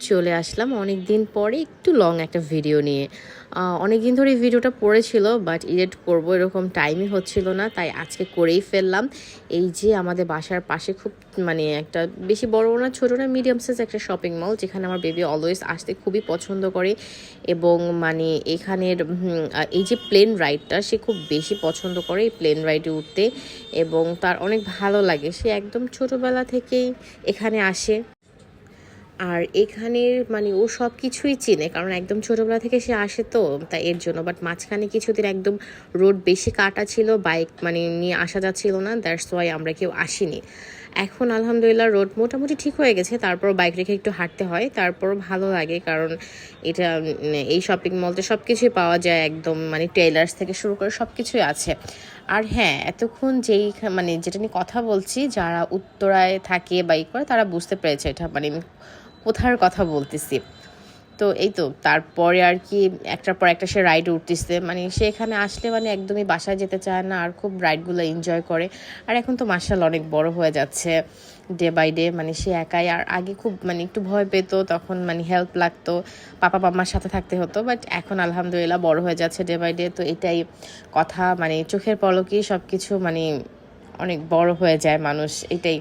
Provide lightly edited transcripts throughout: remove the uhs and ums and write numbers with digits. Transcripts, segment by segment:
চলে আসলাম অনেক দিন পরে একটু লং একটা ভিডিও নিয়ে। অনেক দিন ধরে এই ভিডিওটা পড়েছিল, বাট এডিট করব এরকম টাইমই হচ্ছিল না, তাই আজকে করেই ফেললাম। এই যে আমাদের বাসার পাশে খুব একটা বেশি বড় না ছোট না মিডিয়াম সাইজ একটা শপিং মল, যেখানে আমার বেবি অলওয়েজ আসতে খুবই পছন্দ করে। এবং এখানের এই যে প্লেন রাইডটা সে খুব বেশি পছন্দ করে, এই প্লেন রাইডে উঠতে, এবং তার অনেক ভালো লাগে। সে একদম ছোটবেলা থেকেই এখানে আসে। আর এখানের ও সব কিছুই চিনে, কারণ একদম ছোটোবেলা থেকে সে আসে, তো তাই এর জন্য। বাট মাঝখানে কিছুদিন একদম রোড বেশি কাটা ছিল, বাইক নিয়ে আসা যাচ্ছিল না, দ্যাটস ওয়াই আমরা কেউ আসিনি। এখন আলহামদুলিল্লাহ রোড মোটামুটি ঠিক হয়ে গেছে, তারপর বাইক রেখে একটু হাঁটতে হয়, তারপর ভালো লাগে, কারণ এটা এই শপিং মলতে সব কিছুই পাওয়া যায়, একদম টেইলার্স থেকে শুরু করে সব কিছুই আছে। আর হ্যাঁ, এতক্ষণ যেটা নিয়ে কথা বলছি, যারা উত্তরায় থাকে বাইক করে তারা বুঝতে পেরেছে এটা কোথার কথা বলতেছি। তো এই তো তারপরে আর কি একটার পর একটা সে রাইড উঠতেছে, সে এখানে আসলে একদমই বাসায় যেতে চায় না, আর খুব রাইডগুলো এনজয় করে। আর এখন তো মার্শাল অনেক বড় হয়ে যাচ্ছে ডে বাই ডে, সে একাই। আর আগে খুব একটু ভয় পেতো, তখন হেল্প লাগতো, পাপা মাম্মার সাথে থাকতে হতো, বাট এখন আলহামদুলিল্লাহ বড় হয়ে যাচ্ছে ডে বাই ডে। তো এটাই কথা, চোখের পলকেই সব কিছু অনেক বড় হয়ে যায় মানুষ, এটাই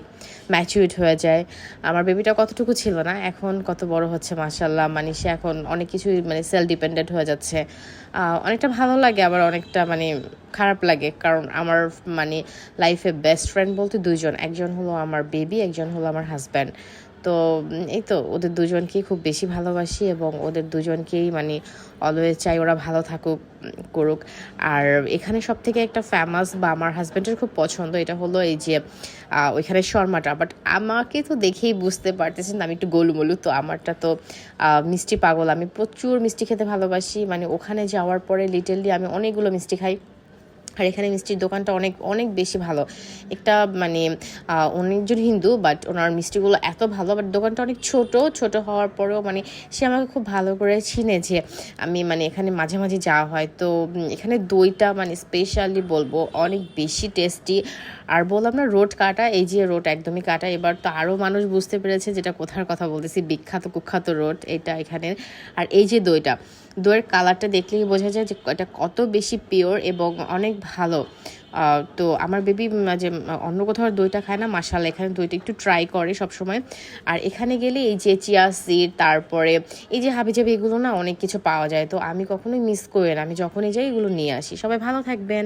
ম্যাচিউরড হয়ে যায়। আমার বেবিটা কতটুকু ছিল না, এখন কত বড় হচ্ছে মাশাআল্লাহ। সে এখন অনেক কিছুই সেলফ ডিপেন্ডেন্ট হয়ে যাচ্ছে। অনেকটা ভালো লাগে, আবার অনেকটা খারাপ লাগে, কারণ আমার লাইফে বেস্ট ফ্রেন্ড বলতে দুইজন, একজন হলো আমার বেবি, একজন হলো আমার হাজব্যান্ড। তো এই তো ওদের দুজনকেই খুব বেশি ভালোবাসি, এবং ওদের দুজনকেই অলওয়েজ চাই ওরা ভালো থাকুক, করুক। আর এখানে সব থেকে একটা ফেমাস বা আমার হাজব্যান্ডের খুব পছন্দ, এটা হলো এই যে ওইখানে শর্মাটা। বাট আমাকে তো দেখেই বুঝতে পারতেছেন আমি একটু গোলুমলু, তো আমারটা তো মিষ্টি পাগল, আমি প্রচুর মিষ্টি খেতে ভালোবাসি। ওখানে যাওয়ার পরে লিটেরলি আমি অনেকগুলো মিষ্টি খাই। আর এখানে মিষ্টির দোকানটা অনেক অনেক বেশি ভালো। একটা অনেকজন হিন্দু, বাট ওনার মিষ্টিগুলো এত ভালো, বাট দোকানটা অনেক ছোট ছোট হওয়ার পরেও সে আমাকে খুব ভালো করে চিনে যে আমি এখানে মাঝে মাঝে যাওয়া হয়। তো এখানে দইটা স্পেশালি বলবো অনেক বেশি টেস্টি। আর বললাম না রোড কাটা, এই যে রোড একদমই কাটা, এবার তো আরও মানুষ বুঝতে পেরেছে যেটা কোথার কথা বলতেছি, বিখ্যাত কুখ্যাত রোড এটা এখানে। আর এই যে দইয়ের কালারটা দেখলেই বোঝা যায় যে এটা কত বেশি পিওর এবং অনেক ভালো। তো আমার বেবি যে অন্য কোথাও দইটা খায় না, মাশাআল্লাহ এখানে দইটা একটু ট্রাই করে সবসময়। আর এখানে গেলে এই যে চিয়া সিড, তারপরে এই যে হাবিজাবি, এগুলো না অনেক কিছু পাওয়া যায়, তো আমি কখনোই মিস করি না, আমি যখনই যাই এগুলো নিয়ে আসি। সবাই ভালো থাকবেন।